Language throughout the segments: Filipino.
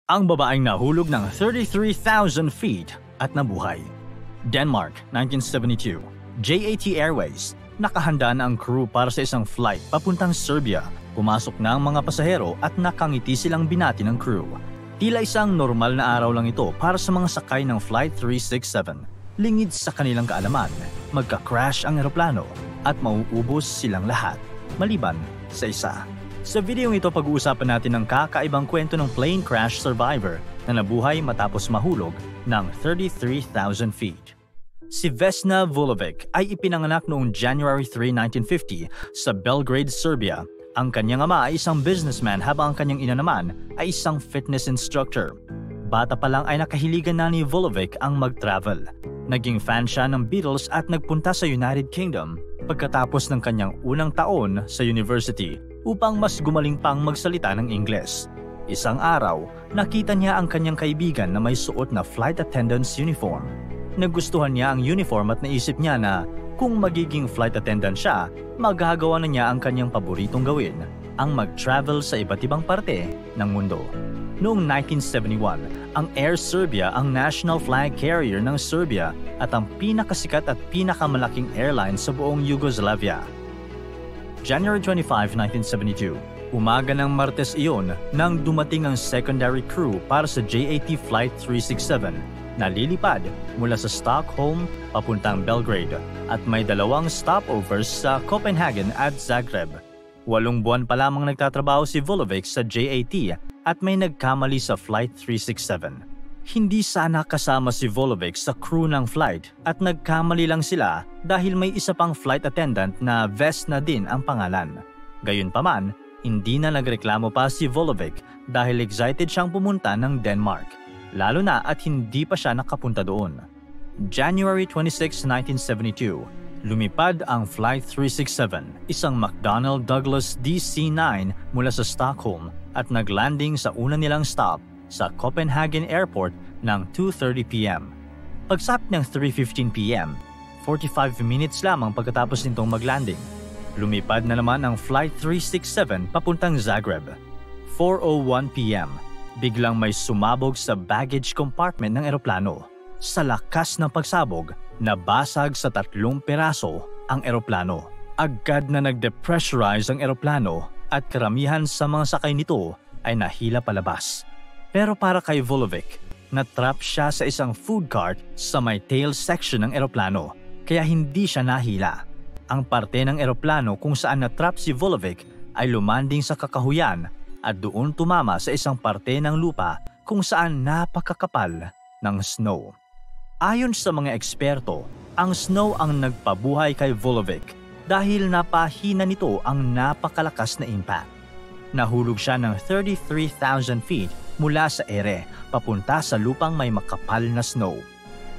Ang babaeng nahulog ng 33,000 feet at nabuhay. Denmark, 1972. JAT Airways. Nakahanda na ang crew para sa isang flight papuntang Serbia. Pumasok na ang mga pasahero at nakangiti silang binati ng crew. Tila isang normal na araw lang ito para sa mga sakay ng Flight 367. Lingid sa kanilang kaalaman, magka-crash ang eroplano at mauubos silang lahat, maliban sa isa. Sa videong ito, pag-uusapan natin ang kakaibang kwento ng plane crash survivor na nabuhay matapos mahulog ng 33,000 feet. Si Vesna Vulovic ay ipinanganak noong January 3, 1950 sa Belgrade, Serbia. Ang kanyang ama ay isang businessman habang ang kanyang ina naman ay isang fitness instructor. Bata pa lang ay nakahiligan na ni Vulovic ang mag-travel. Naging fan siya ng Beatles at nagpunta sa United Kingdom pagkatapos ng kanyang unang taon sa university upang mas gumaling pang magsalita ng Ingles. Isang araw, nakita niya ang kanyang kaibigan na may suot na flight attendant's uniform. Nagustuhan niya ang uniform at naisip niya na kung magiging flight attendant siya, magagawa na niya ang kanyang paboritong gawin, ang mag-travel sa iba't ibang parte ng mundo. Noong 1971, ang Air Serbia ang national flag carrier ng Serbia at ang pinakasikat at pinakamalaking airline sa buong Yugoslavia. January 25, 1972, umaga ng Martes iyon nang dumating ang secondary crew para sa JAT Flight 367 na lilipad mula sa Stockholm papuntang Belgrade at may dalawang stopovers sa Copenhagen at Zagreb. 8 buwan pa lamang nagtatrabaho si Vulovic sa JAT at may nagkamali sa Flight 367. Hindi sana kasama si Vulovic sa crew ng flight at nagkamali lang sila dahil may isa pang flight attendant na Vesna din ang pangalan. Gayunpaman, hindi na nagreklamo pa si Vulovic dahil excited siyang pumunta ng Denmark, lalo na at hindi pa siya nakapunta doon. January 26, 1972, lumipad ang Flight 367, isang McDonnell Douglas DC-9 mula sa Stockholm at naglanding sa una nilang stop sa Copenhagen Airport ng 2:30 p.m. Pagsapit ng 3:15 p.m., 45 minutes lamang pagkatapos nitong maglanding, lumipad na naman ang Flight 367 papuntang Zagreb. 4:01 p.m., biglang may sumabog sa baggage compartment ng eroplano. Sa lakas ng pagsabog, nabasag sa 3 piraso ang eroplano. Agad na nag-depressurize ang eroplano at karamihan sa mga sakay nito ay nahila palabas. Pero para kay Vulovic, natrap siya sa isang food cart sa may tail section ng eroplano, kaya hindi siya nahila. Ang parte ng eroplano kung saan natrap si Vulovic ay lumanding sa kakahuyan at doon tumama sa isang parte ng lupa kung saan napakakapal ng snow. Ayon sa mga eksperto, ang snow ang nagpabuhay kay Vulovic dahil napahina nito ang napakalakas na impact. Nahulog siya ng 33,000 feet mula sa ere papunta sa lupang may makapal na snow.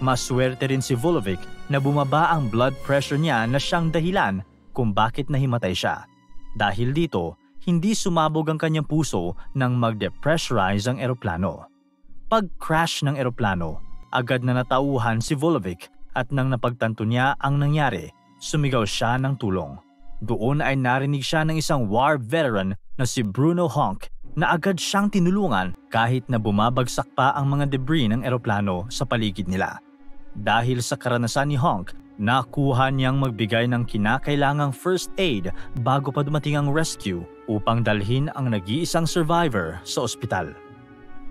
Maswerte rin si Vulovic na bumaba ang blood pressure niya na siyang dahilan kung bakit nahimatay siya. Dahil dito, hindi sumabog ang kanyang puso nang mag-depressurize ang eroplano. Pag-crash ng eroplano, agad na natauhan si Vulovic at nang napagtanto niya ang nangyari, sumigaw siya ng tulong. Doon ay narinig siya ng isang war veteran na si Bruno Honk na agad siyang tinulungan kahit na bumabagsak pa ang mga debris ng eroplano sa paligid nila. Dahil sa karanasan ni Honk, nakuha niyang magbigay ng kinakailangang first aid bago pa dumating ang rescue upang dalhin ang nag-iisang survivor sa ospital.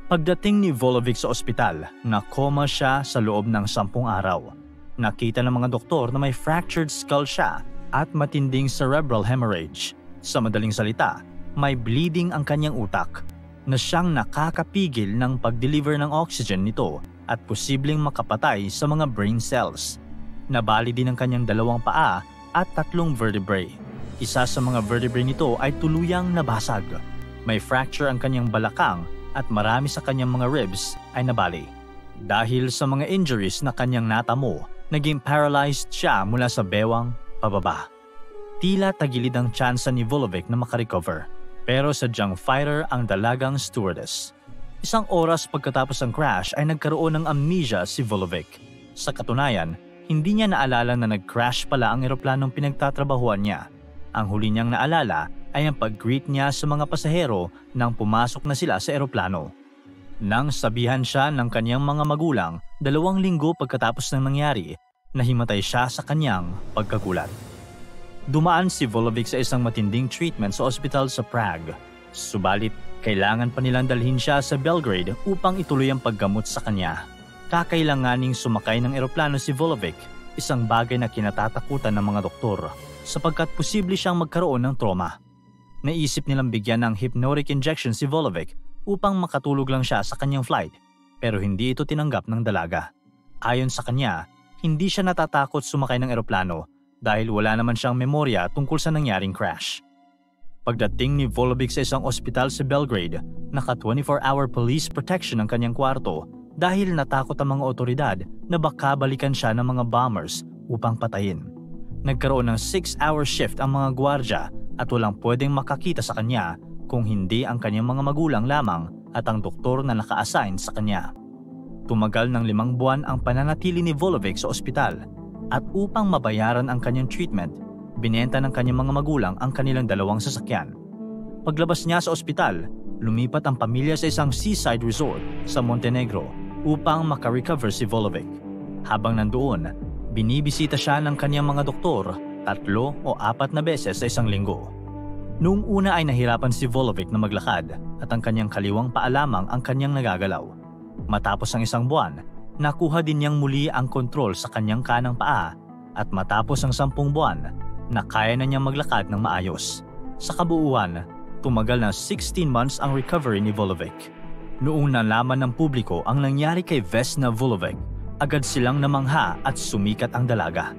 Pagdating ni Vulovic sa ospital, nakoma siya sa loob ng 10 araw. Nakita ng mga doktor na may fractured skull siya at matinding cerebral hemorrhage. Sa madaling salita, may bleeding ang kanyang utak na siyang nakakapigil ng pag-deliver ng oxygen nito at posibleng makapatay sa mga brain cells. Nabali din ang kanyang 2 paa at 3 vertebrae. Isa sa mga vertebrae nito ay tuluyang nabasag. May fracture ang kanyang balakang at marami sa kanyang mga ribs ay nabali. Dahil sa mga injuries na kanyang natamo, naging paralyzed siya mula sa bewang pababa. Tila tagilid ang tsansa ni Vulovic na makarecover. Pero sadyang fighter ang dalagang stewardess. Isang oras pagkatapos ng crash ay nagkaroon ng amnesia si Vulovic. Sa katunayan, hindi niya naalala na nag-crash pala ang eroplanong pinagtatrabahuan niya. Ang huli niyang naalala ay ang pag-greet niya sa mga pasahero nang pumasok na sila sa eroplano. Nang sabihan siya ng kanyang mga magulang 2 linggo pagkatapos ng nangyari, nahimatay siya sa kanyang pagkagulat. Dumaan si Volovic sa isang matinding treatment sa ospital sa Prague. Subalit, kailangan pa nilang dalhin siya sa Belgrade upang ituloy ang paggamot sa kanya. Kakailanganing sumakay ng eroplano si Volovic, isang bagay na kinatatakutan ng mga doktor sapagkat posible siyang magkaroon ng trauma. Naisip nilang bigyan ng hypnotic injection si Volovic upang makatulog lang siya sa kanyang flight, pero hindi ito tinanggap ng dalaga. Ayon sa kanya, hindi siya natatakot sumakay ng eroplano dahil wala naman siyang memorya tungkol sa nangyaring crash. Pagdating ni Volovic sa isang ospital sa Belgrade, naka 24-hour police protection ang kanyang kwarto dahil natakot ang mga otoridad na baka balikan siya ng mga bombers upang patayin. Nagkaroon ng 6-hour shift ang mga gwardya at walang pwedeng makakita sa kanya kung hindi ang kanyang mga magulang lamang at ang doktor na naka-assign sa kanya. Tumagal ng 5 buwan ang pananatili ni Volovic sa ospital at upang mabayaran ang kanyang treatment, binenta ng kanyang mga magulang ang kanilang 2 sasakyan. Paglabas niya sa ospital, lumipat ang pamilya sa isang seaside resort sa Montenegro upang makarecover si Volovic. Habang nandoon, binibisita siya ng kanyang mga doktor 3 o 4 na beses sa isang linggo. Noong una ay nahirapan si Volovic na maglakad at ang kanyang kaliwang paa lamang ang kanyang nagagalaw. Matapos ang 1 buwan, nakuha din niyang muli ang kontrol sa kanyang kanang paa at matapos ang 10 buwan, na kaya na niyang maglakad ng maayos. Sa kabuuan, tumagal na 16 months ang recovery ni Volovic. Noong nalaman ng publiko ang nangyari kay Vesna Volovic, agad silang namangha at sumikat ang dalaga.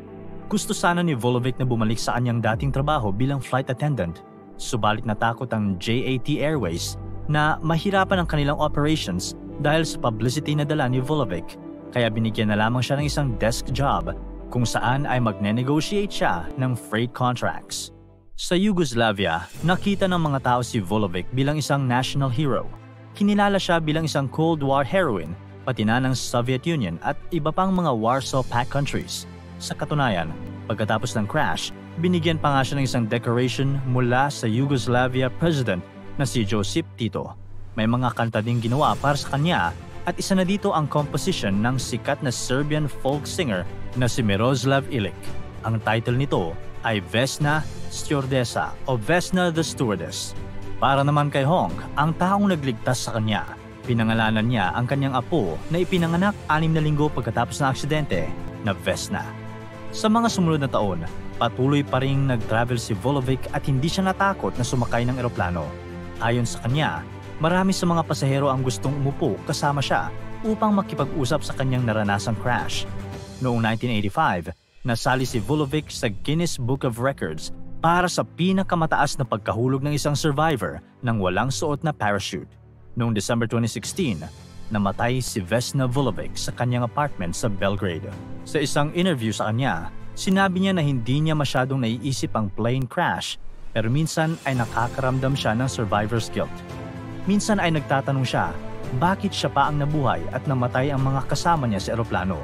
Gusto sana ni Volovic na bumalik sa kanyang dating trabaho bilang flight attendant, subalit natakot ang JAT Airways na mahirapan ang kanilang operations dahil sa publicity na dala ni Volovic, kaya binigyan na lamang siya ng isang desk job kung saan ay magne-negotiate siya ng freight contracts. Sa Yugoslavia, nakita ng mga tao si Volovic bilang isang national hero. Kinilala siya bilang isang Cold War heroine, pati na ng Soviet Union at iba pang mga Warsaw Pact countries. Sa katunayan, pagkatapos ng crash, binigyan pa nga siya ng isang decoration mula sa Yugoslavia President na si Josip Tito. May mga kanta ding ginawa para sa kanya at isa na dito ang composition ng sikat na Serbian folk singer na si Miroslav Ilic. Ang title nito ay Vesna Stewardesa o Vesna the Stewardess. Para naman kay Honk, ang taong nagligtas sa kanya, pinangalanan niya ang kanyang apo na ipinanganak 6 na linggo pagkatapos ng aksidente na Vesna. Sa mga sumunod na taon, patuloy pa ring nag-travel si Volovic at hindi siya natakot na sumakay ng eroplano. Ayon sa kanya, marami sa mga pasahero ang gustong umupo kasama siya upang makipag-usap sa kanyang naranasang crash. Noong 1985, nasali si Volovic sa Guinness Book of Records para sa pinakamataas na pagkahulog ng isang survivor nang walang suot na parachute. Noong December 2016, namatay si Vesna Volovic sa kanyang apartment sa Belgrade. Sa isang interview sa kanya, sinabi niya na hindi niya masyadong naiisip ang plane crash pero minsan ay nakakaramdam siya ng survivor's guilt. Minsan ay nagtatanong siya bakit siya pa ang nabuhay at namatay ang mga kasama niya sa eroplano.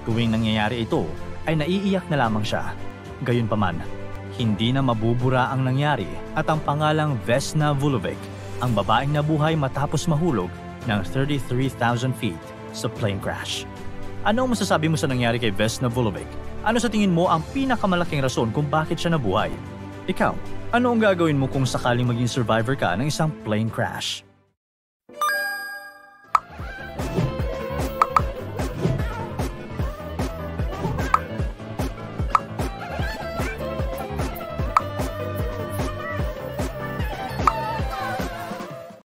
Tuwing nangyayari ito, ay naiiyak na lamang siya. Gayunpaman, hindi na mabubura ang nangyari at ang pangalang Vesna Volovic, ang babaeng nabuhay matapos mahulog ng 33,000 feet sa plane crash. Ano ang masasabi mo sa nangyari kay Vesna Volovic? Ano sa tingin mo ang pinakamalaking rason kung bakit siya nabuhay? Ikaw, ano ang gagawin mo kung sakaling maging survivor ka ng isang plane crash?